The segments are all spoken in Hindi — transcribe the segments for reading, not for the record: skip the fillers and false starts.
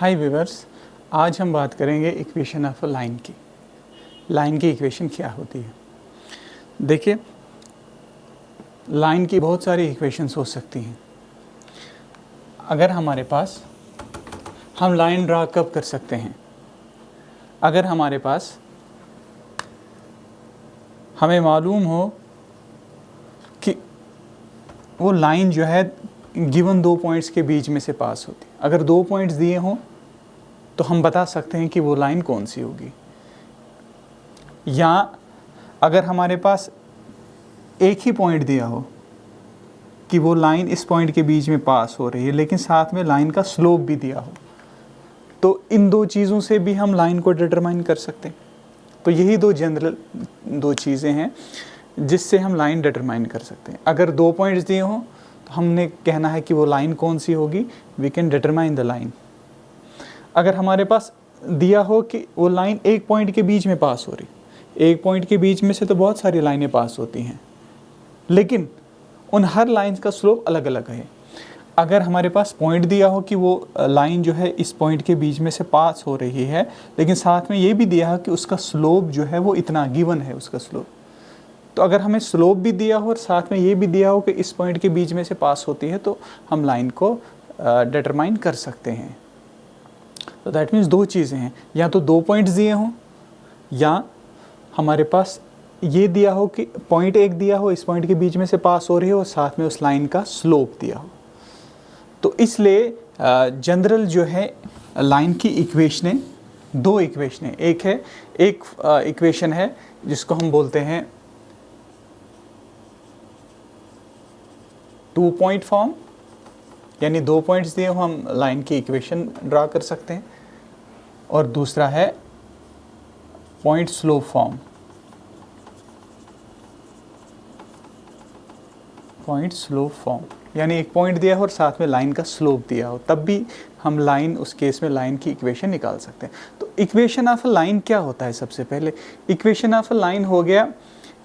हाय व्यूअर्स, आज हम बात करेंगे इक्वेशन ऑफ अ लाइन की। लाइन की इक्वेशन क्या होती है? देखिए, लाइन की बहुत सारी इक्वेशंस हो सकती हैं। अगर हमारे पास हम लाइन ड्रा कब कर सकते हैं? अगर हमारे पास हमें मालूम हो कि वो लाइन जो है गिवन दो पॉइंट्स के बीच में से पास होती है। अगर दो पॉइंट्स दिए हों तो हम बता सकते हैं कि वो लाइन कौन सी होगी। या अगर हमारे पास एक ही पॉइंट दिया हो कि वो लाइन इस पॉइंट के बीच में पास हो रही है, लेकिन साथ में लाइन का स्लोप भी दिया हो, तो इन दो चीज़ों से भी हम लाइन को डिटरमाइन कर सकते हैं। तो यही दो जनरल दो चीज़ें हैं जिससे हम लाइन डिटरमाइन कर सकते हैं। अगर दो पॉइंट्स दिए हों तो हमने कहना है कि वो लाइन कौन सी होगी, we can determine the line. अगर हमारे पास दिया हो कि वो लाइन एक पॉइंट के बीच में पास हो रही, एक पॉइंट के बीच में से तो बहुत सारी लाइनें पास होती हैं, लेकिन उन हर लाइंस का स्लोप अलग अलग है। अगर हमारे पास पॉइंट दिया हो कि वो लाइन जो है इस पॉइंट के बीच में से पास हो रही है, लेकिन साथ में ये भी दिया हो कि उसका स्लोप जो है वो इतना गिवन है उसका स्लोप, तो अगर हमें स्लोप भी दिया हो और साथ में ये भी दिया हो कि इस पॉइंट के बीच में से पास होती है, तो हम लाइन को डिटरमाइन कर सकते हैं। तो दैट मीन्स दो चीज़ें हैं, या तो दो पॉइंट्स दिए हों या हमारे पास ये दिया हो कि पॉइंट एक दिया हो, इस पॉइंट के बीच में से पास हो रही हो और साथ में उस लाइन का स्लोप दिया हो। तो इसलिए जनरल जो है लाइन की इक्वेशनें, दो इक्वेशनें, एक इक्वेशन है जिसको हम बोलते हैं टू पॉइंट फॉर्म, यानी दो पॉइंट्स दिए हो हम लाइन की इक्वेशन ड्रा कर सकते हैं, और दूसरा है point slope form. Point slope form यानी एक पॉइंट दिया हो और साथ में लाइन का स्लोप दिया हो, तब भी हम लाइन, उस केस में लाइन की इक्वेशन निकाल सकते हैं। तो इक्वेशन ऑफ अ लाइन क्या होता है? सबसे पहले इक्वेशन ऑफ अ लाइन हो गया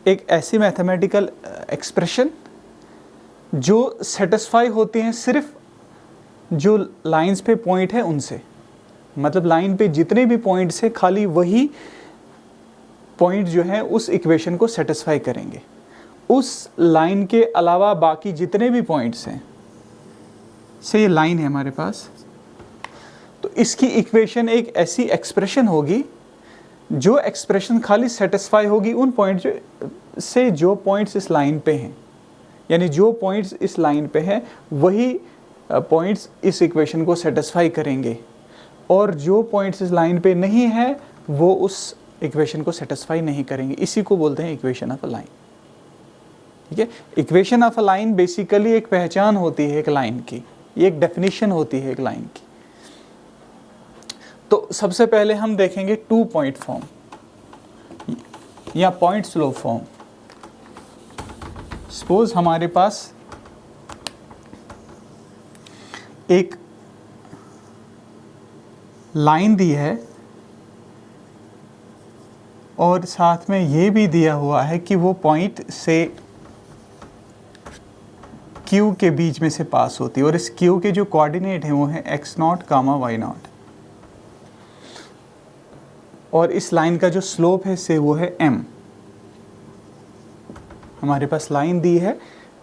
एक ऐसी मैथमेटिकल एक्सप्रेशन जो सेटिस्फाई होती हैं सिर्फ जो लाइंस पे पॉइंट है उनसे। मतलब लाइन पे जितने भी पॉइंट्स हैं, खाली वही पॉइंट जो है उस इक्वेशन को सेटिस्फाई करेंगे। उस लाइन के अलावा बाकी जितने भी पॉइंट्स हैं, से ये लाइन है हमारे पास, तो इसकी इक्वेशन एक ऐसी एक्सप्रेशन होगी जो एक्सप्रेशन खाली सेटिस्फाई होगी उन पॉइंट्स से जो पॉइंट्स इस लाइन पे हैं। यानी जो पॉइंट्स इस लाइन पे हैं वही पॉइंट्स इस इक्वेशन को सेटिस्फाई करेंगे, और जो पॉइंट्स इस लाइन पे नहीं है वो उस इक्वेशन को सेटिस्फाई नहीं करेंगे। इसी को बोलते हैं इक्वेशन ऑफ अ लाइन। ठीक है, equation of a line basically एक पहचान होती है एक लाइन की, ये एक डेफिनेशन होती है एक लाइन की। तो सबसे पहले हम देखेंगे टू पॉइंट फॉर्म या पॉइंट स्लोप फॉर्म। सपोज हमारे पास एक लाइन दी है और साथ में ये भी दिया हुआ है कि वो पॉइंट से Q के बीच में से पास होती है, और इस Q के जो कोऑर्डिनेट हैं वो है x0, y0, और इस लाइन का जो स्लोप है से वो है m। हमारे पास लाइन दी है,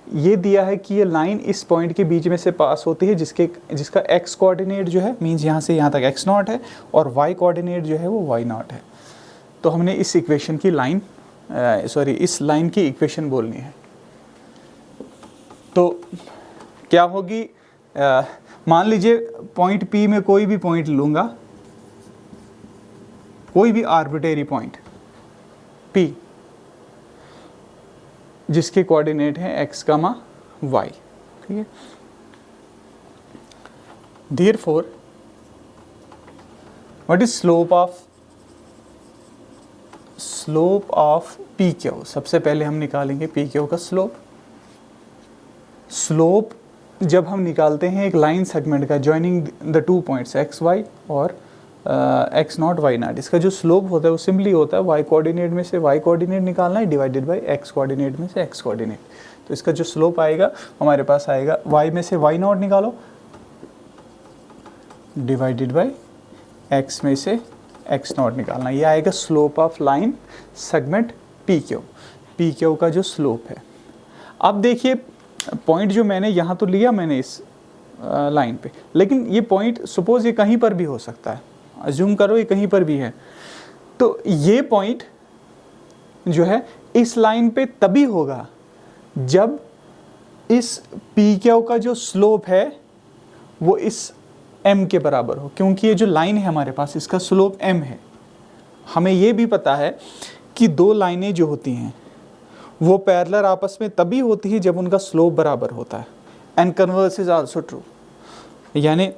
ये दिया है कि ये लाइन इस पॉइंट के बीच में से पास होती है जिसका x कोऑर्डिनेट जो है मीन्स यहाँ से यहाँ तक x0 है, और y कोऑर्डिनेट जो है वो y0 है। तो हमने इस इक्वेशन की लाइन इस लाइन की इक्वेशन बोलनी है। तो क्या होगी, मान लीजिए पॉइंट P में कोई भी पॉइंट लूँगा, कोई भी आर्बिट्रेरी पॉइंट P जिसके कोऑर्डिनेट है x, y। ठीक है, therefore what is slope of PQ? सबसे पहले हम निकालेंगे PQ का स्लोप जब हम निकालते हैं एक लाइन सेगमेंट का joining the two points x, y और x0, y0, इसका जो स्लोप होता है वो सिंपली होता है y कोऑर्डिनेट में से y कोऑर्डिनेट निकालना है डिवाइडेड बाय x कोऑर्डिनेट में से x कोऑर्डिनेट। तो इसका जो स्लोप आएगा हमारे पास आएगा y में से y0 निकालो, डिवाइडेड बाय x में से x नॉट निकालना। ये आएगा slope of line segment P Q का जो स्लोप है। अब देखिए पॉइंट जो मैंने यहाँ तो लिया मैंने इस लाइन पे, लेकिन ये पॉइंट सपोज ये कहीं पर भी हो सकता है, अज्यूम करो ये कहीं पर भी है, तो ये पॉइंट जो है इस लाइन पे तभी होगा जब इस पी क्यू का जो स्लोप है वो इस m के बराबर हो, क्योंकि ये जो लाइन है हमारे पास इसका स्लोप m है। हमें ये भी पता है कि दो लाइनें जो होती हैं वो पैरेलल आपस में तभी होती है जब उनका स्लोप बराबर होता है, and converse is also true. यानी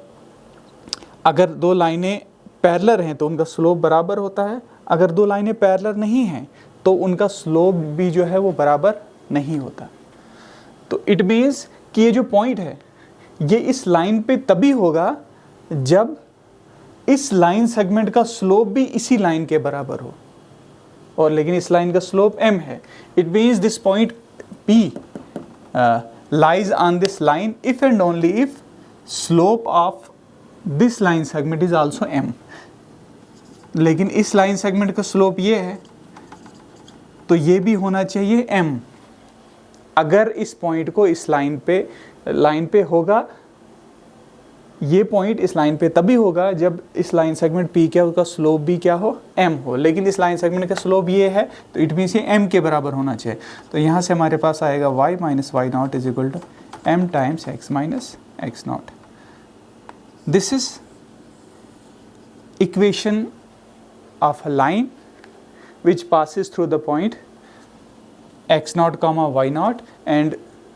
अगर दो लाइनें पैरेलल हैं तो उनका स्लोप बराबर होता है, अगर दो लाइनें पैरेलल नहीं हैं तो उनका स्लोप भी जो है वो बराबर नहीं होता। तो इट मीन्स कि ये जो पॉइंट है ये इस लाइन पे तभी होगा जब इस लाइन सेगमेंट का स्लोप भी इसी लाइन के बराबर हो, और लेकिन इस लाइन का स्लोप m है। It means this point P lies on this line if and only if slope of this line segment is also m। लेकिन इस लाइन सेगमेंट का स्लोप ये है तो ये भी होना चाहिए m। अगर इस पॉइंट को इस लाइन पे होगा, ये पॉइंट इस लाइन पे तभी होगा जब इस लाइन सेगमेंट पी क्या उसका स्लोप भी क्या हो m हो, लेकिन इस लाइन सेगमेंट का स्लोप ये है तो इट मीन्स ये m के बराबर होना चाहिए। तो यहाँ से हमारे पास आएगा y minus y not is equal to m times x minus x not. This is equation of a line which passes through the point x not comma y not and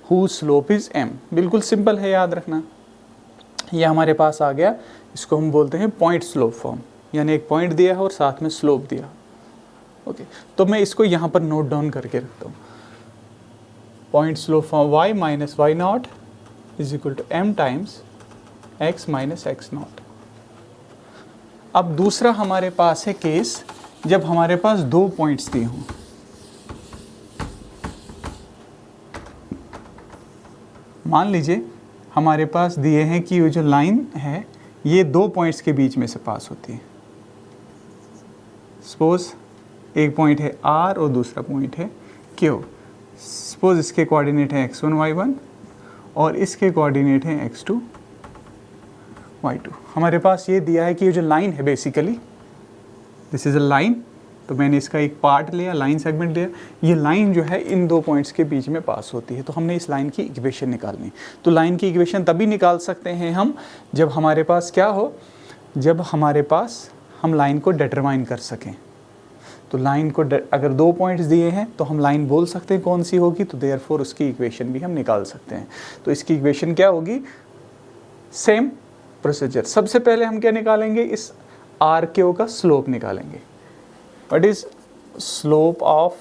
whose slope is m। बिल्कुल सिंपल है, याद रखना। ये हमारे पास आ गया, इसको हम बोलते हैं पॉइंट स्लोप फॉर्म, यानी एक पॉइंट दिया है और साथ में स्लोप दिया। ओके, तो मैं इसको यहाँ पर नोट डाउन करके रखता हूँ। Point slope form y minus y not is equal to m times x minus x naught. अब दूसरा हमारे पास है केस जब हमारे पास दो पॉइंट्स दिए हों। मान लीजिए हमारे पास दिए हैं कि ये जो लाइन है ये दो पॉइंट्स के बीच में से पास होती है। सपोज एक पॉइंट है R और दूसरा पॉइंट है Q। सपोज इसके कोऑर्डिनेट है x1 y1 और इसके कोऑर्डिनेट है x2 y2। हमारे पास ये दिया है कि ये जो लाइन है basically this is a line, तो मैंने इसका एक पार्ट लिया, लाइन सेगमेंट लिया। ये लाइन जो है इन दो पॉइंट्स के बीच में पास होती है, तो हमने इस लाइन की इक्वेशन निकालनी। तो लाइन की इक्वेशन तभी निकाल सकते हैं हम जब हमारे पास क्या हो, जब हमारे पास हम लाइन को डिटरमाइन कर सकें। तो लाइन को अगर दो पॉइंट्स दिए हैं तो हम लाइन बोल सकते हैं कौन सी होगी, तो देयरफॉर उसकी इक्वेशन भी हम निकाल सकते हैं। तो इसकी इक्वेशन क्या होगी, सेम प्रोसीजर। सबसे पहले हम क्या निकालेंगे, इस आर क्यू का स्लोप निकालेंगे। What is slope of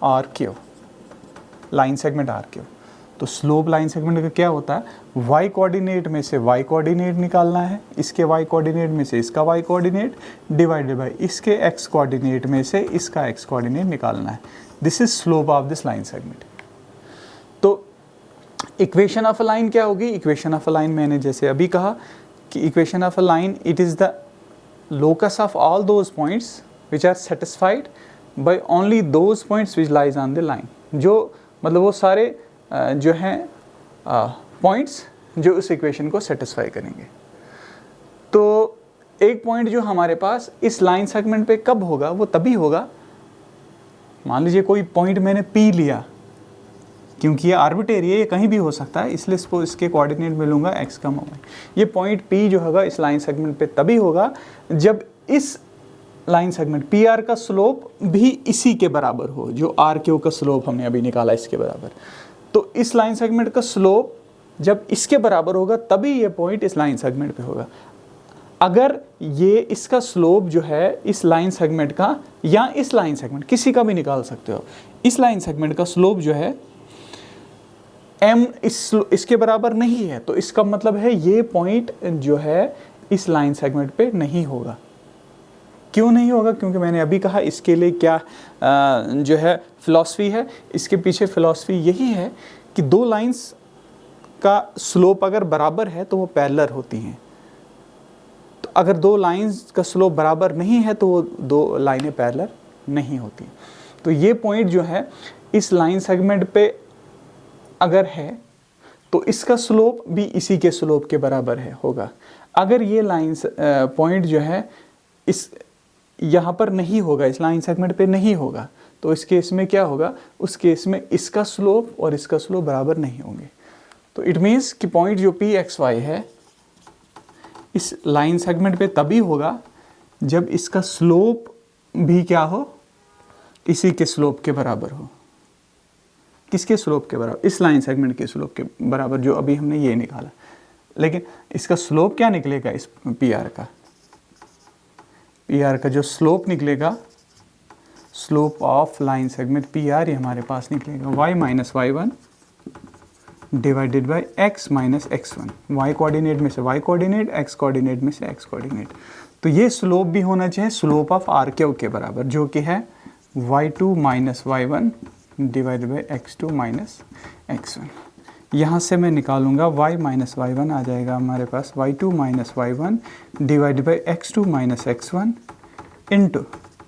R Q, line segment R Q. तो स्लोप लाइन सेगमेंट का क्या होता है, y कोऑर्डिनेट में से y कोऑर्डिनेट निकालना है, इसके y कोऑर्डिनेट में से इसका y कोऑर्डिनेट डिवाइडेड बाय इसके x कोऑर्डिनेट में से इसका x कोऑर्डिनेट निकालना है। This is slope of this line segment. तो इक्वेशन ऑफ अ लाइन क्या होगी, इक्वेशन ऑफ अ लाइन मैंने जैसे अभी कहा कि equation of a line it is the locus of all those points which are satisfied by only those points which lies on the line. जो मतलब वो सारे जो हैं पॉइंट्स जो उस इक्वेशन को सेटिस्फाई करेंगे। तो एक पॉइंट जो हमारे पास इस लाइन सेगमेंट पे कब होगा, वो तभी होगा, मान लीजिए कोई पॉइंट मैंने P लिया, क्योंकि ये आर्बिट्रेरी है, ये कहीं भी हो सकता है, इसलिए इसको इसके कोऑर्डिनेट में लूँगा x का y। ये पॉइंट P जो होगा इस लाइन सेगमेंट पे तभी होगा जब इस लाइन सेगमेंट PR का स्लोप भी इसी के बराबर हो, जो RQ का स्लोप हमने अभी निकाला इसके बराबर। तो इस लाइन सेगमेंट का स्लोप जब इसके बराबर होगा तभी ये पॉइंट इस लाइन सेगमेंट पे होगा। अगर ये इसका स्लोप जो है इस लाइन सेगमेंट का या इस लाइन सेगमेंट किसी का भी निकाल सकते हो, इस लाइन सेगमेंट का स्लोप जो है m इसके बराबर नहीं है, तो इसका मतलब है ये पॉइंट जो है इस लाइन सेगमेंट पे नहीं होगा। क्यों नहीं होगा, क्योंकि मैंने अभी कहा इसके लिए क्या जो है फिलॉसफी है, इसके पीछे फिलॉसफी यही है कि दो लाइंस का स्लोप अगर बराबर है तो वो पैरेलल होती हैं। अगर दो लाइंस का स्लोप बराबर नहीं है तो वो दो लाइनें पैरेलल नहीं होती। तो ये पॉइंट जो है इस लाइन सेगमेंट पे अगर है तो इसका स्लोप भी इसी के स्लोप के बराबर है होगा। अगर ये लाइन पॉइंट जो है इस यहाँ पर नहीं होगा, इस लाइन सेगमेंट पे नहीं होगा, तो इस केस में क्या होगा, उस केस में इसका स्लोप और इसका स्लोप बराबर नहीं होंगे। तो इट मीन्स कि पॉइंट जो पी एक्स वाई है इस लाइन सेगमेंट पे तभी होगा जब इसका स्लोप भी क्या हो, इसी के स्लोप के बराबर हो। किसके स्लोप के बराबर? इस लाइन सेगमेंट के स्लोप के बराबर, जो अभी हमने ये निकाला। लेकिन इसका स्लोप क्या निकलेगा इस पी आर का? पी आर का जो स्लोप निकलेगा, slope of line segment P R, ये हमारे पास निकलेगा y minus y one divided by x minus x one. Y coordinate में से y कोऑर्डिनेट, x कोऑर्डिनेट में से x कोऑर्डिनेट। तो ये स्लोप भी होना चाहिए स्लोप ऑफ आर क्यू के बराबर, जो कि है y2 minus y one divided by x2 minus x1। यहाँ से मैं निकालूंगा y माइनस वाई वन, आ जाएगा हमारे पास y2 minus y one divided by x2 minus x1 into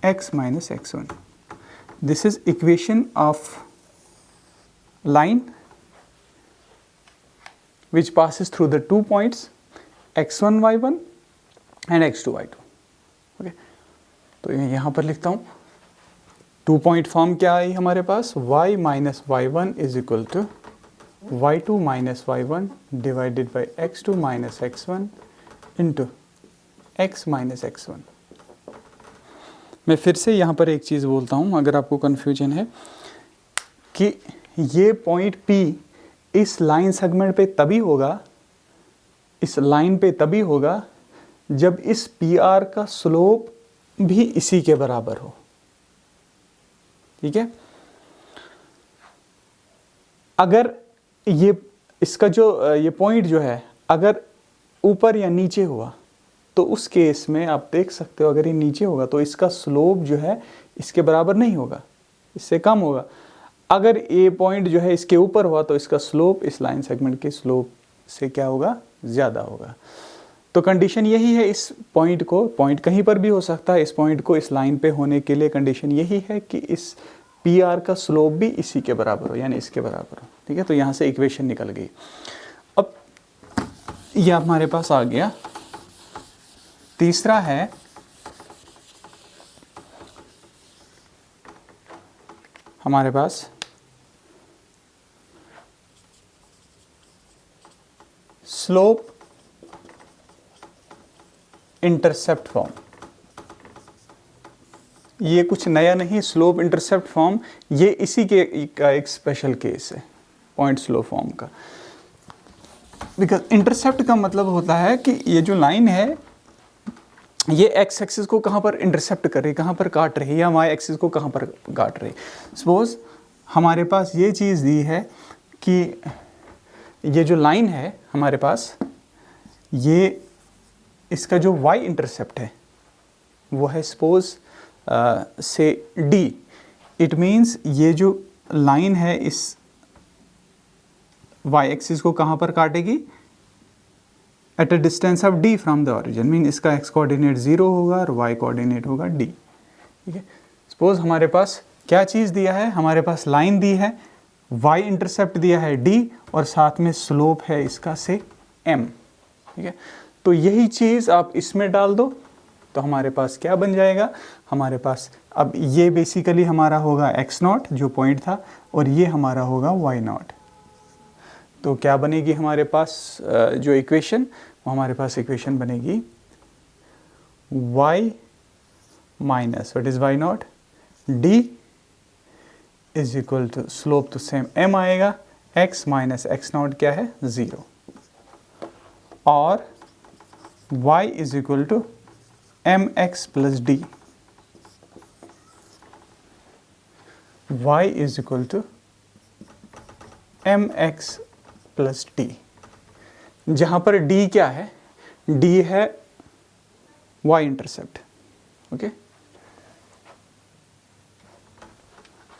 x minus x1। This is equation of line which passes through the 2 points x1 y1 and x2 y2। Okay, तो यहाँ पर लिखता हूँ 2 पॉइंट फॉर्म क्या आई हमारे पास, y minus y one is equal to y2 minus y one divided by x2 minus x1 into x minus x1। मैं फिर से यहाँ पर एक चीज़ बोलता हूँ, अगर आपको कन्फ्यूजन है, कि ये पॉइंट P इस लाइन सेगमेंट पे तभी होगा, इस लाइन पे तभी होगा जब इस पी आर का स्लोप भी इसी के बराबर हो। ठीक है, अगर ये इसका जो ये पॉइंट जो है अगर ऊपर या नीचे हुआ तो उस केस में आप देख सकते हो, अगर ये नीचे होगा तो इसका स्लोप जो है इसके बराबर नहीं होगा, इससे कम होगा। अगर ये पॉइंट जो है इसके ऊपर हुआ तो इसका स्लोप इस लाइन सेगमेंट के स्लोप से क्या होगा, ज़्यादा होगा। तो कंडीशन यही है इस पॉइंट को, पॉइंट कहीं पर भी हो सकता है, इस पॉइंट को इस लाइन पे होने के लिए कंडीशन यही है कि इस पी आर का स्लोप भी इसी के बराबर हो, यानी इसके बराबर हो। ठीक है, तो यहाँ से इक्वेशन निकल गई। अब यह हमारे पास आ गया। तीसरा है हमारे पास स्लोप इंटरसेप्ट फॉर्म। ये कुछ नया नहीं, स्लोप इंटरसेप्ट फॉर्म ये इसी के का एक स्पेशल केस है पॉइंट स्लोप फॉर्म का। बिकॉज इंटरसेप्ट का मतलब होता है कि ये जो लाइन है ये एक्स एक्सिस को कहाँ पर इंटरसेप्ट कर रही है, कहाँ पर काट रही है, या वाई एक्सिस को कहाँ पर काट रही है। सपोज हमारे पास ये चीज़ दी है कि ये जो लाइन है हमारे पास, ये इसका जो y इंटरसेप्ट है वो है सपोज से d। इट मीन्स ये जो लाइन है इस y एक्सिस को कहाँ पर काटेगी, at a distance of d from the origin. Mean इसका x कोऑर्डिनेट 0 होगा और y कोऑर्डिनेट होगा d। ठीक है, सपोज हमारे पास क्या चीज़ दिया है, हमारे पास लाइन दी है, y इंटरसेप्ट दिया है d और साथ में स्लोप है इसका से m। ठीक है, तो यही चीज़ आप इसमें डाल दो तो हमारे पास क्या बन जाएगा, हमारे पास अब ये बेसिकली हमारा होगा x नॉट जो पॉइंट था और ये हमारा होगा y नॉट। तो क्या बनेगी हमारे पास जो इक्वेशन, वो हमारे पास इक्वेशन बनेगी y minus what is y naught d is equal to slope तो सेम m आएगा, x माइनस एक्स नॉट क्या है 0, और y is equal to mx plus d। y is equal to mx plus d, जहाँ पर d क्या है, d है y इंटरसेप्ट। ओके,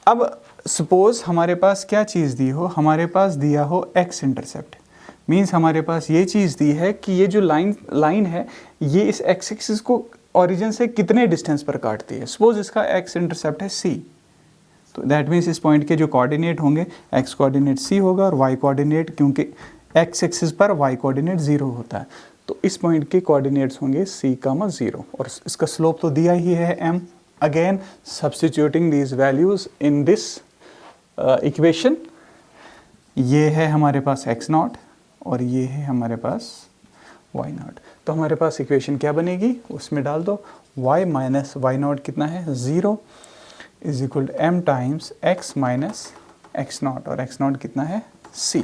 अब सपोज हमारे पास क्या चीज़ दी हो, हमारे पास दिया हो x इंटरसेप्ट, मीन्स हमारे पास ये चीज़ दी है कि ये जो लाइन है ये इस एक्स एक्सिस को ओरिजिन से कितने डिस्टेंस पर काटती है। सपोज इसका एक्स इंटरसेप्ट है सी, तो दैट मीन्स इस पॉइंट के जो कोऑर्डिनेट होंगे एक्स कोऑर्डिनेट सी होगा और वाई कोऑर्डिनेट, क्योंकि एक्स एक्सिस पर वाई कोऑर्डिनेट 0 होता है, तो इस पॉइंट के कोऑर्डिनेट्स होंगे c, 0 और इसका स्लोप तो दिया ही है m। Again substituting these values in this equation, ये है हमारे पास x0 और ये है हमारे पास y0। तो हमारे पास इक्वेशन क्या बनेगी, उसमें डाल दो y माइनस y0 कितना है 0 is equal to m times x minus x0 और x0 कितना है c।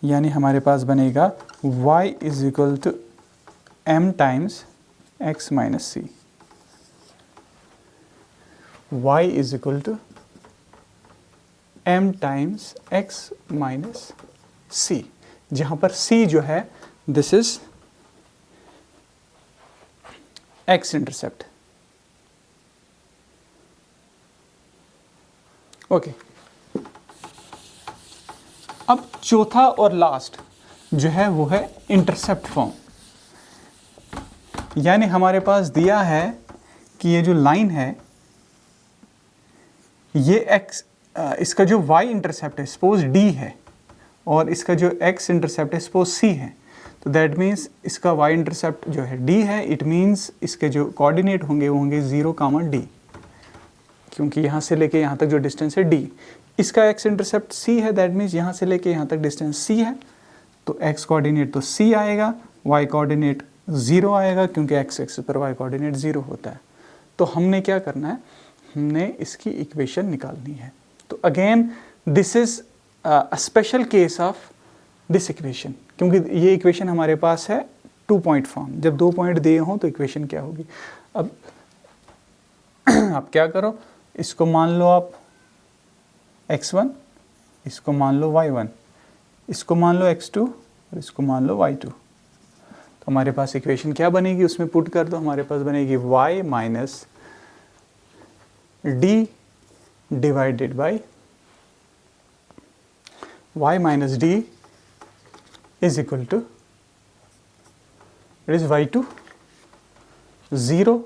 यानी हमारे पास बनेगा y is equal to m times x minus c। y is equal to m times x minus c, जहाँ पर c जो है this is x intercept. Okay, अब चौथा और लास्ट जो है वो है इंटरसेप्ट फॉर्म। यानी हमारे पास दिया है कि ये जो लाइन है ये x, इसका जो y इंटरसेप्ट है सपोज d है और इसका जो x इंटरसेप्ट है सपोज c है, तो दैट मीन्स इसका y इंटरसेप्ट जो है d है, इट मीन्स इसके जो कोऑर्डिनेट होंगे वो होंगे 0, d, क्योंकि यहाँ से लेके यहाँ तक जो डिस्टेंस है d। इसका x इंटरसेप्ट c है, दैट मीन्स यहाँ से लेके यहाँ तक डिस्टेंस c है, तो x कोऑर्डिनेट तो c आएगा, y कोऑर्डिनेट 0 आएगा, क्योंकि x एक्सिस पर y कोऑर्डिनेट 0 होता है। तो हमने क्या करना है, हमने इसकी इक्वेशन निकालनी है। तो again this is a special case of this equation, क्योंकि ये इक्वेशन हमारे पास है 2 पॉइंट फॉर्म। जब 2 पॉइंट दिए हों तो इक्वेशन क्या होगी। अब आप क्या करो, इसको मान लो आप x1, इसको मान लो y1, इसको मान लो x2 और इसको मान लो y2। तो हमारे पास इक्वेशन क्या बनेगी, उसमें पुट कर दो, हमारे पास बनेगी y minus d divided by y minus d is equal to it is y2 0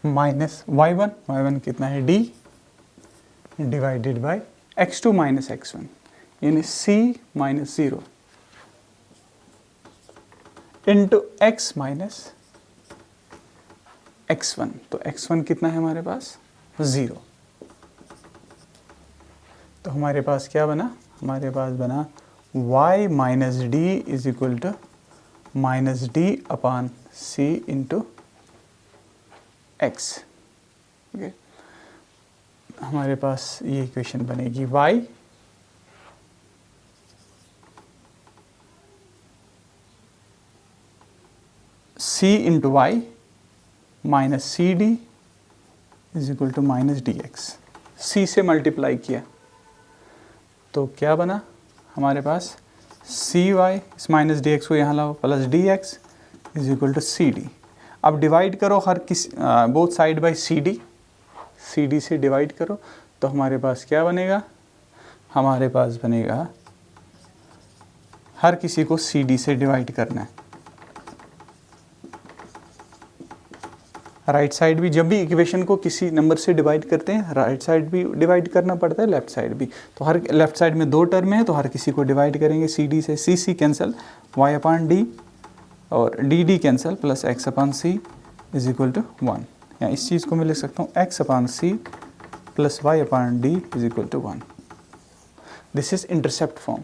minus y1 कितना है d divided by x2 minus x1, यानी c minus 0 into x minus x1। तो x1 कितना है हमारे पास 0। तो हमारे पास क्या बना, हमारे पास बना y minus d is equal to minus d upon c into x। Okay, हमारे पास ये इक्वेशन बनेगी y c into y minus c d is equal to minus d x. C से मल्टीप्लाई किया तो क्या बना हमारे पास सी वाई, इस माइनस डी एक्स को यहाँ लाओ, plus d x is equal to c d. अब डिवाइड करो हर किसी both side by c d से डिवाइड करो, तो हमारे पास क्या बनेगा, हमारे पास बनेगा हर किसी को सी डी से डिवाइड करना है। राइट साइड भी, जब भी इक्वेशन को किसी नंबर से डिवाइड करते हैं राइट साइड भी डिवाइड करना पड़ता है, लेफ्ट साइड भी। तो हर लेफ्ट साइड में 2 टर्म है तो हर किसी को डिवाइड करेंगे सी डी से, c c cancel, y upon d और d d cancel, plus x upon c is equal to 1। या इस चीज़ को मैं लिख सकता हूँ x upon c plus y upon d is equal to 1। This is intercept form.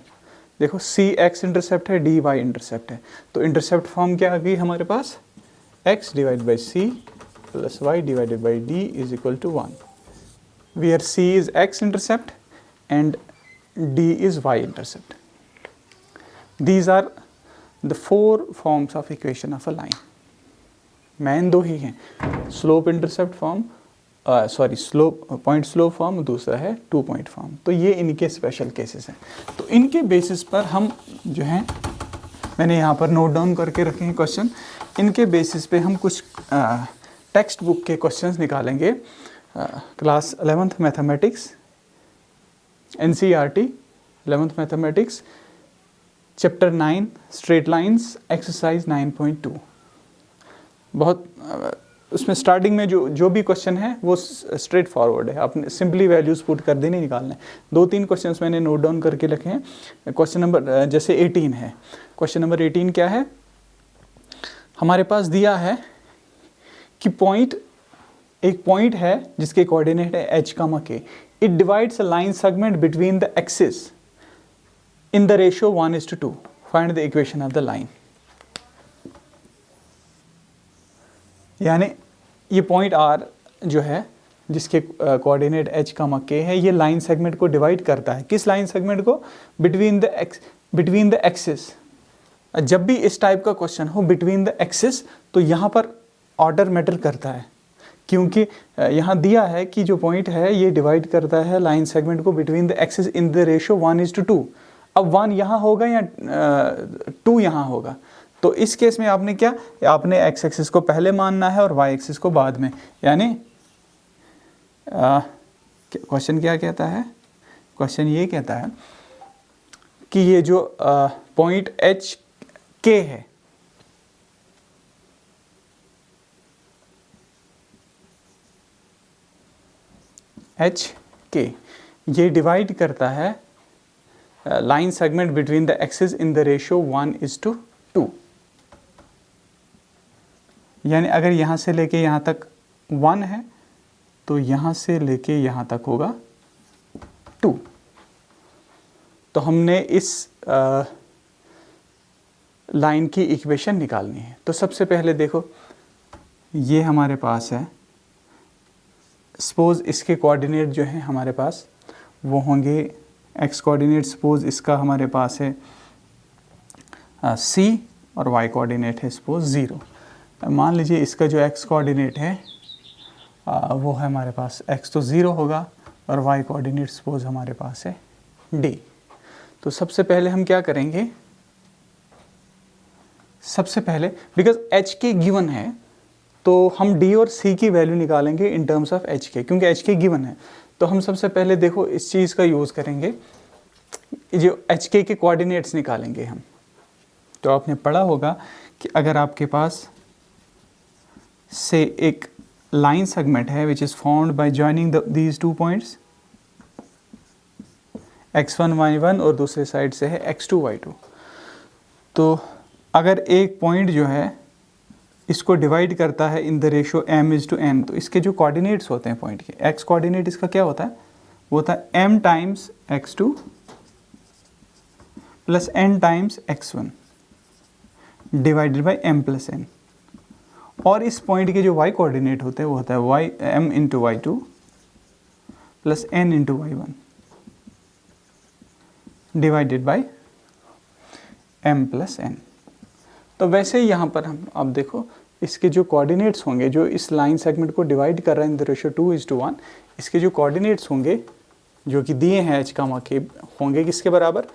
देखो सी एक्स इंटरसेप्ट है, डी वाई इंटरसेप्ट है, तो इंटरसेप्ट फॉर्म क्या आ गई हमारे पास, x divide by c plus y divided by d is equal to 1, where c is x intercept and d is y intercept. These are the 4 forms of equation of a line. main 2 ही हैं, slope intercept form, point slope form, दूसरा है 2 point form। तो ये इनके स्पेशल केसेस हैं। तो इनके बेसिस पर हम जो हैं, मैंने यहाँ पर नोट डाउन करके रखे हैं क्वेश्चन, इनके बेसिस पे हम कुछ टेक्स्ट बुक के क्वेश्चंस निकालेंगे। Class 11th mathematics, NCERT 11th mathematics, chapter 9 straight lines exercise 9.2। बहुत उसमें स्टार्टिंग में जो भी क्वेश्चन है वो स्ट्रेट फॉरवर्ड है, आपने सिंपली वैल्यूज पुट कर देने निकालना है। 2-3 क्वेश्चंस मैंने नोट डाउन करके रखे हैं। क्वेश्चन नंबर जैसे 18 है, क्वेश्चन नंबर 18 क्या है, हमारे पास दिया है कि एक पॉइंट है जिसके कोऑर्डिनेट है h, k। It divides a line segment between the axis in the ratio 1:2। Find the equation of the line. यानी ये पॉइंट R जो है जिसके कोऑर्डिनेट h, k है, ये लाइन सेगमेंट को डिवाइड करता है। किस लाइन सेगमेंट को? Between the axis. जब भी इस टाइप का क्वेश्चन हो बिटवीन द एक्सिस, तो यहाँ पर ऑर्डर मैटर करता है, क्योंकि यहाँ दिया है कि जो पॉइंट है ये डिवाइड करता है लाइन सेगमेंट को between the axis in the ratio 1:2। अब 1 यहाँ होगा या 2 यहाँ होगा, तो इस केस में आपने क्या, आपने एक्स एक्सिस को पहले मानना है और वाई एक्सिस को बाद में। यानी क्वेश्चन क्या कहता है? क्वेश्चन ये कहता है कि ये जो पॉइंट एच के है, एच के, ये डिवाइड करता है line segment between the axis in the ratio 1:2। यानी अगर यहाँ से लेके यहाँ तक 1 है तो यहाँ से लेके यहाँ तक होगा 2। तो हमने इस लाइन की इक्वेशन निकालनी है। तो सबसे पहले देखो, ये हमारे पास है, सपोज इसके कोऑर्डिनेट जो है हमारे पास वो होंगे, एक्स कोऑर्डिनेट सपोज इसका हमारे पास है c और y कोऑर्डिनेट है सपोज 0। मान लीजिए इसका जो x कोऑर्डिनेट है वो है हमारे पास, x तो 0 होगा और y कोऑर्डिनेट सपोज हमारे पास है d। तो सबसे पहले हम क्या करेंगे, सबसे पहले बिकॉज h के गिवन है तो हम d और c की वैल्यू निकालेंगे इन टर्म्स ऑफ h के, क्योंकि h के गिवन है। तो हम सबसे पहले देखो इस चीज़ का यूज़ करेंगे, जो h के कोऑर्डिनेट्स निकालेंगे हम। तो आपने पढ़ा होगा कि अगर आपके पास से एक लाइन सेगमेंट है which is found by joining these 2 points x1 y1 और दूसरे साइड से है x2 y2। तो अगर एक पॉइंट जो है इसको डिवाइड करता है इन द रेशियो m:n, तो इसके जो कोऑर्डिनेट्स होते हैं पॉइंट के, x कोऑर्डिनेट इसका क्या होता है, वो होता है m times x2 plus n times x1 divided by m plus n। और इस पॉइंट के जो y कोऑर्डिनेट होते हैं वो होता है m into y2 plus n into y1 divided by m plus n। तो वैसे ही यहाँ पर हम अब देखो इसके जो कोऑर्डिनेट्स होंगे, जो इस लाइन सेगमेंट को डिवाइड कर रहा है इन द रेशियो 2:1, इसके जो कोऑर्डिनेट्स होंगे जो कि दिए हैं h, k, होंगे किसके बराबर,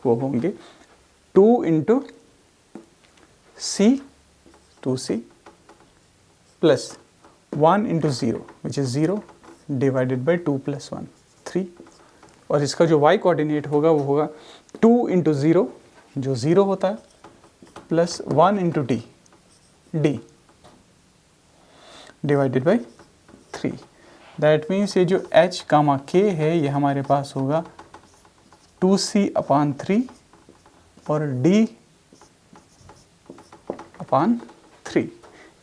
वो होंगे 2 into c 2c plus 1 into 0 which is 0 divided by 2 plus 1 3। और इसका जो y कोऑर्डिनेट होगा वो होगा 2 इंटू 0 जो 0 होता है plus 1 into d divided by 3। That means ये जो h, k है ये हमारे पास होगा 2c/3 और d/3।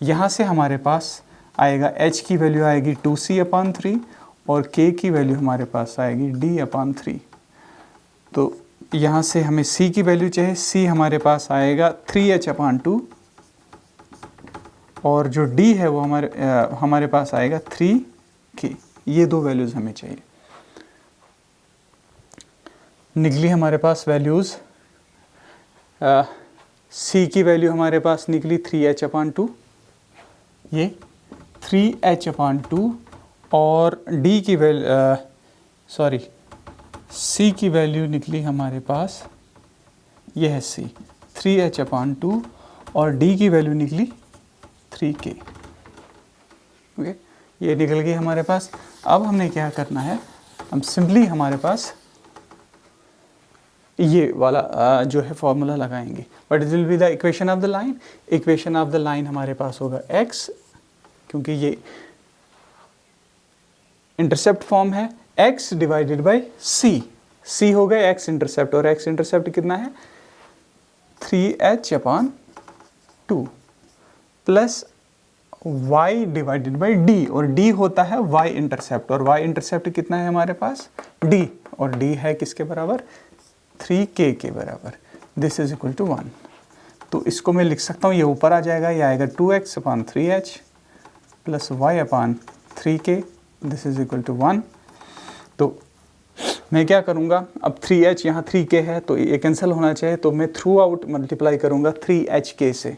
यहाँ से हमारे पास आएगा h की वैल्यू आएगी 2c/3 और k की वैल्यू हमारे पास आएगी d/3। तो यहाँ से हमें c की वैल्यू चाहिए, c हमारे पास आएगा 3h/2 और जो d है वो हमारे पास आएगा 3k। ये 2 वैल्यूज़ हमें चाहिए। निकली हमारे पास वैल्यूज़, c की वैल्यू हमारे पास निकली 3h/2, ये 3h/2 और d की वैल्यू c की वैल्यू निकली हमारे पास, ये है c 3h/2 और d की वैल्यू निकली 3k। ओके, ये निकल गई हमारे पास। अब हमने क्या करना है, हम सिंपली हमारे पास ये वाला जो है फॉर्मूला लगाएंगे. But it will be the equation of the line. Equation of the line हमारे पास होगा x, क्योंकि ये इंटरसेप्ट फॉर्म है, x डिवाइडेड बाई c हो गया x इंटरसेप्ट, और x इंटरसेप्ट कितना है 3h/2 plus y divided by d, और d होता है y इंटरसेप्ट, और y इंटरसेप्ट कितना है हमारे पास d, और d है किसके बराबर 3k के बराबर. This is equal to 1. तो इसको मैं लिख सकता हूँ, ये ऊपर आ जाएगा, ये आएगा 2x/3h plus y/3k. This is equal to 1. तो मैं क्या करूँगा, अब 3h यहाँ 3k है तो ये कैंसिल होना चाहिए, तो मैं थ्रू आउट मल्टीप्लाई करूँगा 3hk से,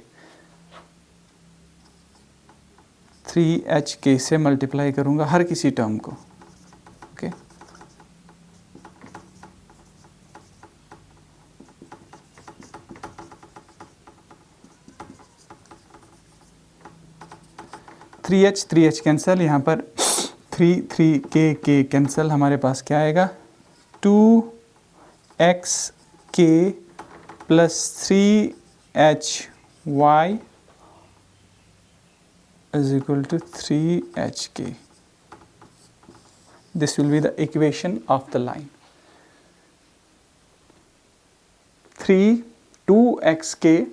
3hk से मल्टीप्लाई करूँगा हर किसी टर्म को. ओके, थ्री एच कैंसिल, यहाँ पर 3k कैंसिल, हमारे पास क्या आएगा 2xk plus 3hy is equal to 3hk. This will be the equation of the line. 2xk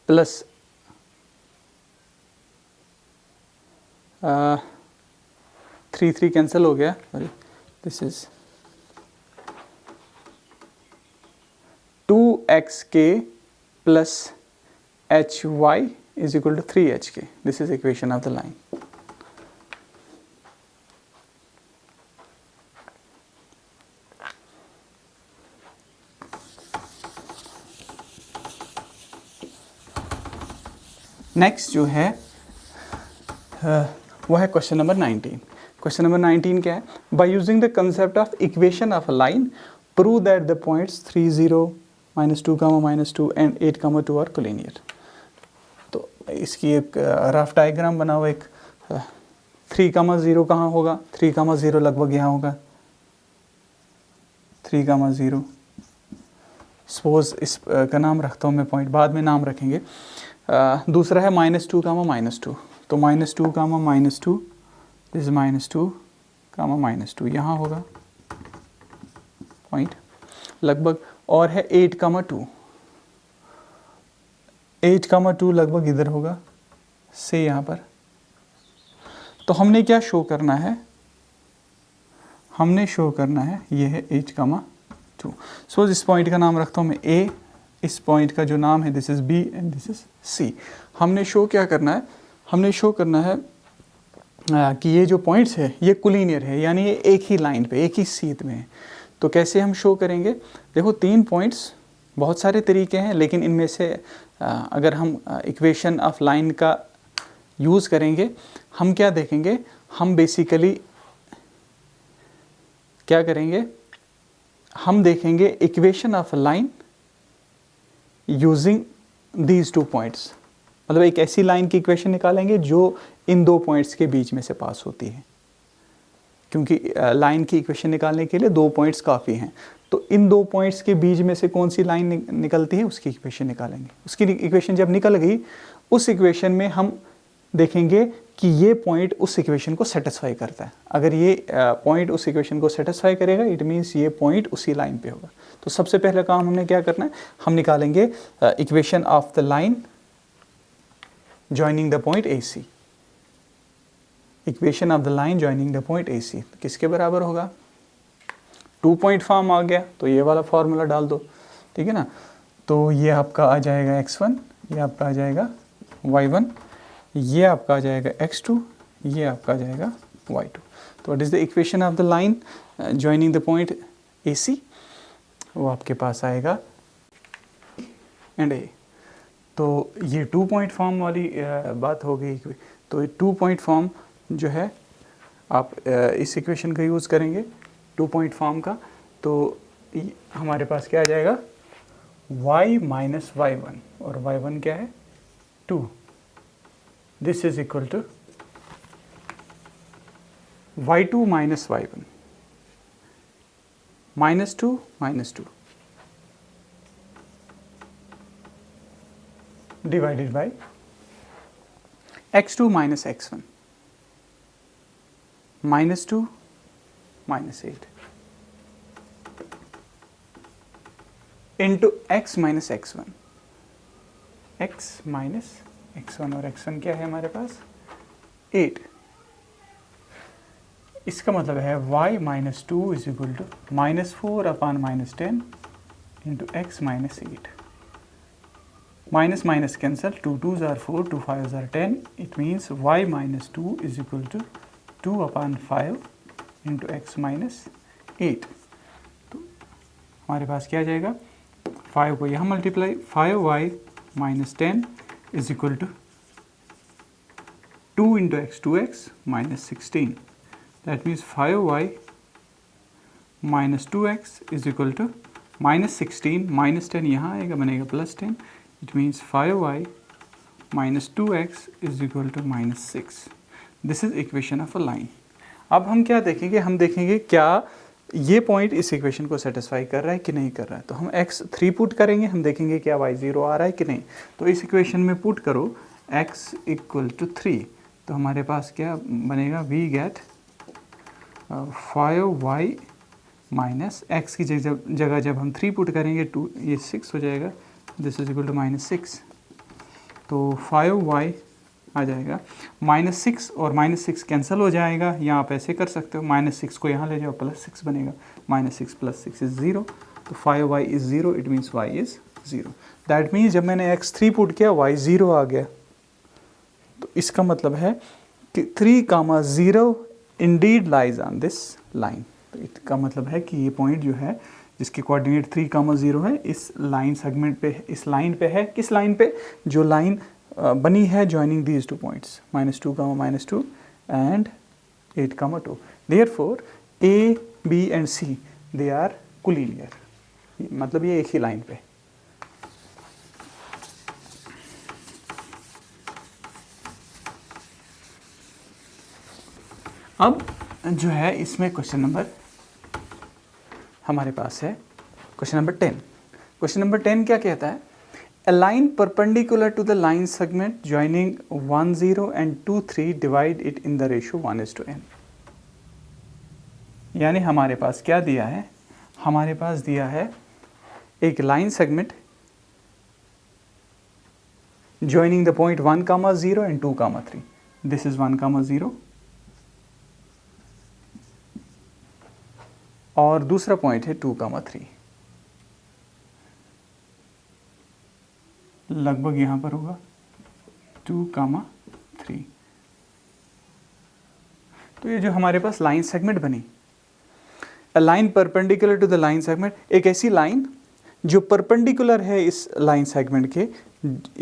plus 3 cancel हो गया, sorry, this is 2xk plus hy is equal to 3hk. This is equation of the line. Next जो है वो है क्वेश्चन नंबर 19. क्वेश्चन नंबर 19 क्या है, by using the concept of equation of a line prove that the points 3, 0, -2, -2 and 8, 2 are collinear. तो इसकी एक रफ डायग्राम बना हुआ, एक 3, 0 कहाँ होगा, 3, 0 लगभग यहाँ होगा, 3, 0. सपोज इस का नाम रखता हूँ मैं पॉइंट, बाद में नाम रखेंगे. दूसरा है -2, -2, तो -2, -2, दिस -2, -2 यहाँ होगा पॉइंट लगभग, और है 8, 2, 8, 2 लगभग इधर होगा से यहाँ पर. तो हमने क्या शो करना है, हमने शो करना है ये है 8, 2. सो इस पॉइंट का नाम रखता हूँ मैं A, इस पॉइंट का जो नाम है this is B and this is C. हमने शो क्या करना है, हमने शो करना है कि ये जो पॉइंट्स है ये कोलिनियर है, यानी ये एक ही लाइन पे, एक ही सीध में है. तो कैसे हम शो करेंगे, देखो 3 पॉइंट्स, बहुत सारे तरीके हैं, लेकिन इनमें से अगर हम इक्वेशन ऑफ लाइन का यूज़ करेंगे, हम क्या देखेंगे, हम बेसिकली क्या करेंगे, हम देखेंगे equation of line using these 2 points. मतलब एक ऐसी लाइन की इक्वेशन निकालेंगे जो इन 2 पॉइंट्स के बीच में से पास होती है, क्योंकि लाइन की इक्वेशन निकालने के लिए 2 पॉइंट्स काफ़ी हैं. तो इन 2 पॉइंट्स के बीच में से कौन सी लाइन निकलती है उसकी इक्वेशन निकालेंगे. उसकी इक्वेशन जब निकल गई, उस इक्वेशन में हम देखेंगे कि ये पॉइंट उस इक्वेशन को सेटिस्फाई करता है. अगर ये पॉइंट उस इक्वेशन को सेटिस्फाई करेगा, इट मीन्स ये पॉइंट उसी लाइन पे होगा. तो सबसे पहला काम हमने क्या करना है, हम निकालेंगे equation of the line joining the point AC. Equation of the line joining the point AC किसके बराबर होगा, 2 पॉइंट फॉर्म आ गया तो ये वाला फॉर्मूला डाल दो, ठीक है ना. तो ये आपका आ जाएगा x1, ये आपका आ जाएगा y1, ये आपका आ जाएगा x2, ये आपका आ जाएगा y2. तो what is the equation of the line joining the point AC, वो आपके पास आएगा एंड A. तो ये 2 पॉइंट फॉर्म वाली बात हो गई. तो 2 पॉइंट फॉर्म जो है आप इस इक्वेशन का यूज़ करेंगे 2 पॉइंट फॉर्म का, तो हमारे पास क्या आ जाएगा y माइनस y1, और y1 क्या है 2. This is equal to y2 minus y1. -2 divided by x2 minus x1 -2 -8 into x minus x1 और x1 क्या है हमारे पास 8। इसका मतलब है y minus 2 is equal to -4 upon -10 into x minus 8। Minus minus cancel, 2 2s are 4, 2 5s are 10. It means y minus 2 is equal to 2 upon 5 into x minus 8। तो हमारे पास क्या आ जाएगा, 5 को यहाँ multiply, 5y minus 10 is equal to 2 into x 2x minus 16। That means 5y minus 2x is equal to minus 16, minus 10 यहाँ आएगा, बनेगा plus 10। It means 5y minus 2x is equal to minus 6। This is equation of a line। अब हम क्या देखेंगे, हम देखेंगे क्या ये पॉइंट इस इक्वेशन को सेटिस्फाई कर रहा है कि नहीं कर रहा है। तो हम x 3 पुट करेंगे, हम देखेंगे क्या y 0 आ रहा है कि नहीं। तो इस इक्वेशन में पुट करो x इक्वल टू 3, तो हमारे पास क्या बनेगा, we get 5y minus x की जगह जब हम 3 पुट करेंगे 2, ये 6 हो जाएगा। This is equal to -6। तो 5y आ जाएगा, -6 और -6 कैंसिल हो जाएगा। यहाँ आप ऐसे कर सकते हो, -6 को यहाँ ले जाओ, +6 बनेगा, -6 + 6 इज़ 0। तो 5y is 0, it means y is 0। That means जब मैंने x 3 पुट किया y 0 आ गया। तो इसका मतलब है कि 3, 0 Indeed lies on this line. तो इसका मतलब है कि ये पॉइंट जो है जिसके कोऑर्डिनेट 3, 0 है, इस लाइन सेगमेंट पे, इस लाइन पे है। किस लाइन पे, जो लाइन बनी है joining these 2 points, -2, -2 and 8, 2। Therefore A, B and C they are collinear, मतलब ये एक ही लाइन पे। अब जो है इसमें क्वेश्चन नंबर हमारे पास है, क्वेश्चन नंबर 10। क्वेश्चन नंबर 10 क्या कहता है, A line perpendicular to the line segment joining 1, 0 and 2, 3 divide it in the ratio 1:n। यानी हमारे पास क्या दिया है, हमारे पास दिया है एक line segment joining the point 1, 0 and 2, 3। This is 1, 0 और दूसरा पॉइंट है 2, 3। लगभग यहाँ पर होगा 2, 3। तो ये जो हमारे पास लाइन सेगमेंट बनी, a line perpendicular to the line segment, एक ऐसी लाइन जो परपेंडिकुलर है इस लाइन सेगमेंट के,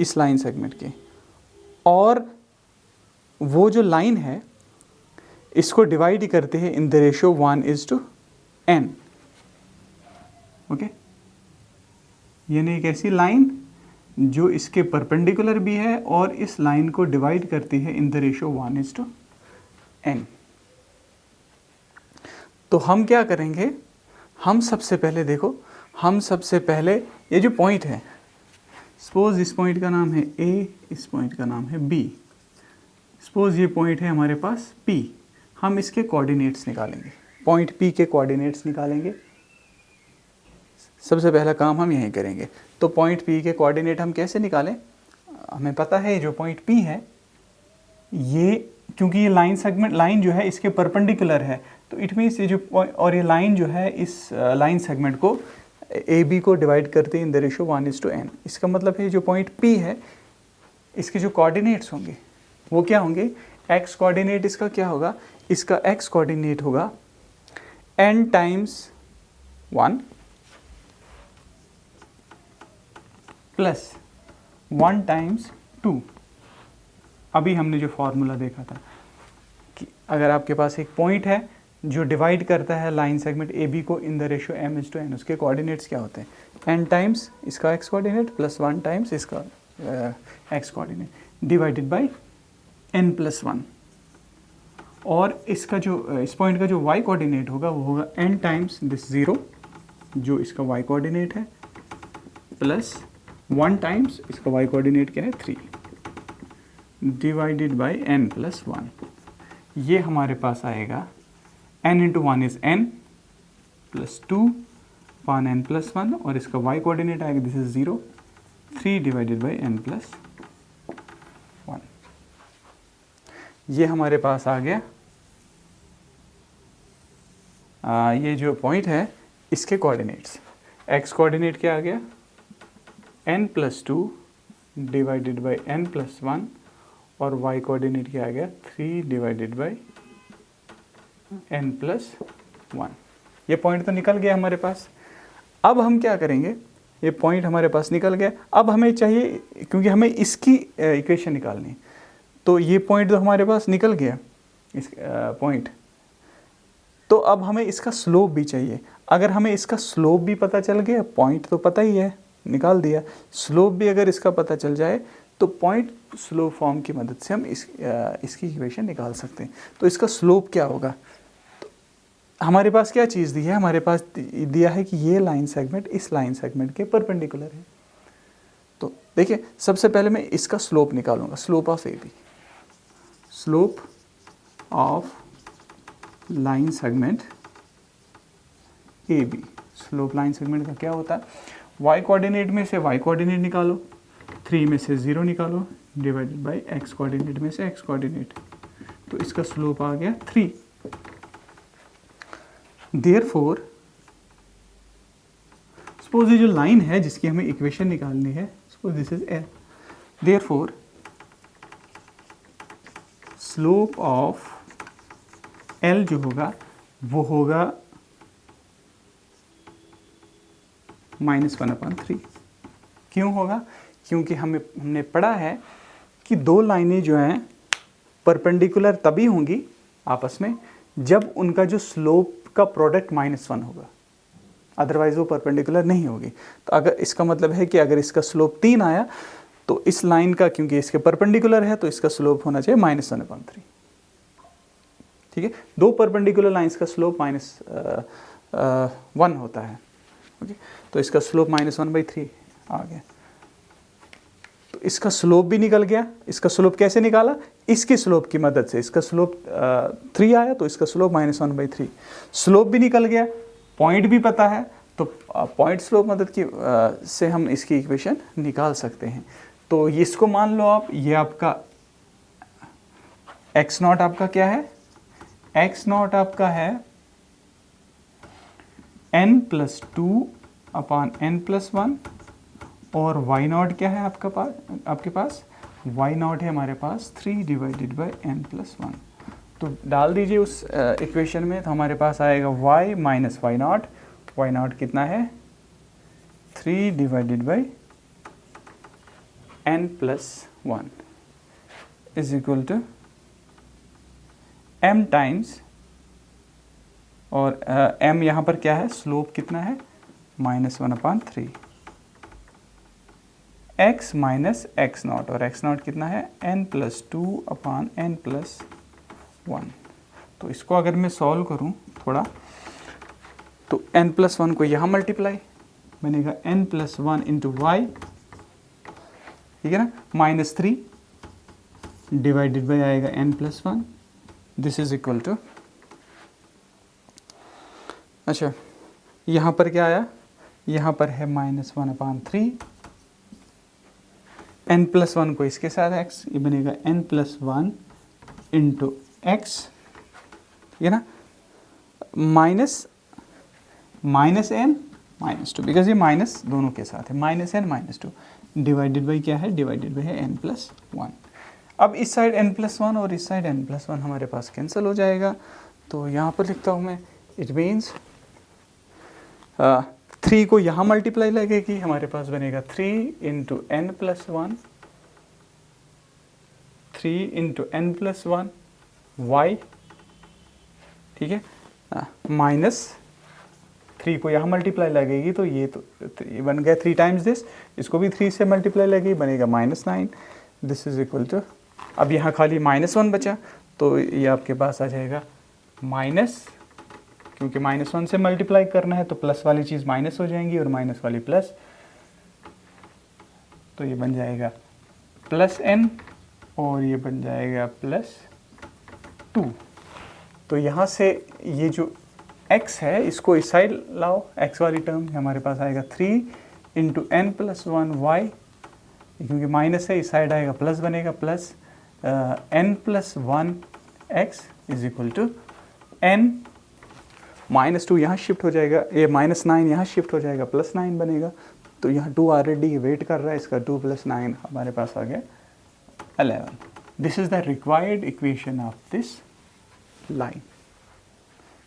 इस लाइन सेगमेंट के, और वो जो लाइन है इसको डिवाइड करते हैं in the ratio 1:n। Okay, यानी एक ऐसी लाइन जो इसके परपेंडिकुलर भी है और इस लाइन को डिवाइड करती है इन द रेशियो 1:n। तो हम क्या करेंगे, हम सबसे पहले देखो, हम सबसे पहले ये जो पॉइंट है, सपोज इस पॉइंट का नाम है A, इस पॉइंट का नाम है B। सपोज ये पॉइंट है हमारे पास P, हम इसके कोऑर्डिनेट्स निकालेंगे, पॉइंट P के कोऑर्डिनेट्स निकालेंगे। सबसे पहला काम हम यही करेंगे। तो पॉइंट P के कोऑर्डिनेट हम कैसे निकालें, हमें पता है जो पॉइंट P है ये, क्योंकि ये लाइन सेगमेंट, लाइन जो है इसके परपेंडिकुलर है, तो इट मीन्स ये जो और ये लाइन जो है इस लाइन सेगमेंट को AB को डिवाइड करते हैं इन द रेशियो 1:n। इसका मतलब है जो पॉइंट P है इसके जो कोऑर्डिनेट्स होंगे वो क्या होंगे, x कोऑर्डिनेट इसका क्या होगा, इसका x कोऑर्डिनेट होगा n टाइम्स 1 प्लस 1 टाइम्स 2। अभी हमने जो फॉर्मूला देखा था कि अगर आपके पास एक पॉइंट है जो डिवाइड करता है लाइन सेगमेंट AB को इन द रेशियो m:n, उसके कोऑर्डिनेट्स क्या होते हैं, n टाइम्स इसका x कोऑर्डिनेट प्लस 1 टाइम्स इसका x coordinate divided by n plus 1। और इसका जो इस पॉइंट का जो y कोऑर्डिनेट होगा वो होगा n टाइम्स दिस 0 जो इसका वाई कोऑर्डिनेट है प्लस 1 टाइम्स इसका वाई कोऑर्डिनेट क्या है 3 डिवाइडेड बाई n प्लस 1। ये हमारे पास आएगा n into 1 is n plus 2 पान n प्लस 1 और इसका y कोऑर्डिनेट आएगा this is 0 3 divided by n plus 1। ये हमारे पास आ गया ये जो पॉइंट है इसके कोऑर्डिनेट्स। x कोऑर्डिनेट क्या आ गया n plus 2 divided by n plus 1 और y कोऑर्डिनेट क्या आ गया 3 डिवाइडेड बाई n प्लस 1। ये पॉइंट तो निकल गया हमारे पास। अब हम क्या करेंगे, ये पॉइंट हमारे पास निकल गया। अब हमें चाहिए, क्योंकि हमें इसकी इक्वेशन निकालनी है, तो ये पॉइंट तो हमारे पास निकल गया इस पॉइंट, तो अब हमें इसका स्लोप भी चाहिए। अगर हमें इसका स्लोप भी पता चल गया, पॉइंट तो पता ही है निकाल दिया, स्लोप भी अगर इसका पता चल जाए तो पॉइंट स्लोप फॉर्म की मदद से हम इसकी इक्वेशन निकाल सकते हैं। तो इसका स्लोप क्या होगा, तो हमारे पास क्या चीज़ दी है, हमारे पास दिया है कि ये लाइन सेगमेंट इस लाइन सेगमेंट के परपेंडिकुलर है। तो देखिए सबसे पहले मैं इसका स्लोप निकालूंगा, slope of A B, slope of line segment A B. Slope line segment का क्या होता है, y कोऑर्डिनेट में से y कोऑर्डिनेट निकालो, 3 में से 0 निकालो डिवाइडेड बाई x कोऑर्डिनेट में से x कोऑर्डिनेट, तो इसका स्लोप आ गया 3। देयरफॉर सपोज ये जो लाइन है जिसकी हमें इक्वेशन निकालनी है, suppose this is L, therefore slope of L जो होगा वो होगा -1/3। क्यों होगा, क्योंकि हमने पढ़ा है कि दो लाइनें जो हैं परपेंडिकुलर तभी होंगी आपस में जब उनका जो स्लोप का प्रोडक्ट -1 होगा, अदरवाइज वो परपेंडिकुलर नहीं होगी। तो अगर इसका मतलब है कि अगर इसका स्लोप 3 आया तो इस लाइन का, क्योंकि इसके परपेंडिकुलर है तो इसका स्लोप होना चाहिए -1/3। ठीक है, दो परपेंडिकुलर लाइंस का स्लोप -1 होता है। ओके, तो इसका स्लोप -1/3 आ गया, तो इसका स्लोप भी निकल गया। इसका स्लोप कैसे निकाला, इसके स्लोप की मदद से। इसका स्लोप 3 आया तो इसका स्लोप -1/3, स्लोप भी निकल गया, पॉइंट भी पता है, तो पॉइंट स्लोप मदद की से हम इसकी इक्वेशन निकाल सकते हैं। तो इसको मान लो आप, ये आपका x0 आपका क्या है, x0 आपका है n प्लस 2/n+1 और y0 क्या है आपके पास y0 है हमारे पास 3 डिवाइडेड बाई n+1। तो डाल दीजिए उस इक्वेशन में, तो हमारे पास आएगा y माइनस y0, y0 कितना है 3 divided by n+1 is equal to m times, और m यहाँ पर क्या है, स्लोप कितना है -1/3, x माइनस x0, और x0 कितना है n+2/n+1। तो इसको अगर मैं सॉल्व करूँ थोड़ा, तो n+1 को यहाँ मल्टीप्लाई बनेगा n+1 इंटू वाई, ठीक है ना, -3 डिवाइडेड बाई आएगा n+1, this is equal to, अच्छा यहाँ पर क्या आया, यहाँ पर है -1/3, n+1 को इसके साथ x, ये बनेगा n+1 इंटू एक्स, ठीक है ना, माइनस n -2, बिकॉज ये माइनस दोनों के साथ है, -n -2 डिवाइडेड बाई क्या है, डिवाइडेड बाई है n+1। अब इस साइड n+1 और इस साइड n+1 हमारे पास कैंसिल हो जाएगा, तो यहाँ पर लिखता हूँ मैं, इट मीन्स 3 को यहाँ मल्टीप्लाई लगेगी, हमारे पास बनेगा 3 into n+1, 3 into n+1 y, ठीक है, -3 को यहाँ मल्टीप्लाई लगेगी, तो ये बन गया 3 टाइम्स दिस, इसको भी 3 से मल्टीप्लाई लगेगी, बनेगा -9, दिस इज इक्वल टू, अब यहाँ खाली -1 बचा, तो ये आपके पास आ जाएगा क्योंकि -1 से मल्टीप्लाई करना है तो प्लस वाली चीज़ माइनस हो जाएंगी और माइनस वाली प्लस, तो ये बन जाएगा +n और ये बन जाएगा +2। तो यहाँ से ये जो x है इसको इस साइड लाओ, x वाली टर्म हमारे पास आएगा 3 × n + 1 y, क्योंकि माइनस है इस साइड आएगा प्लस बनेगा, प्लस n + 1 x = n -2 यहाँ शिफ्ट हो जाएगा, ये -9 यहाँ शिफ्ट हो जाएगा, +9 बनेगा। तो यहाँ 2 ऑलरेडी वेट कर रहा है, इसका 2 + 9 हमारे पास आ गया 11। This is the required equation of this line.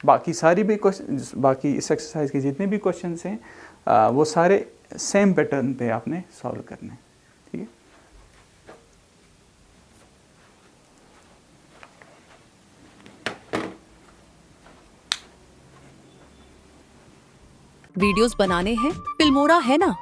बाकी सारी भी क्वेश्चन, बाकी इस एक्सरसाइज के जितने भी क्वेश्चंस हैं वो सारे सेम पैटर्न पे आपने सॉल्व करने हैं, ठीक है। वीडियोस बनाने हैं, फिल्मोरा है ना।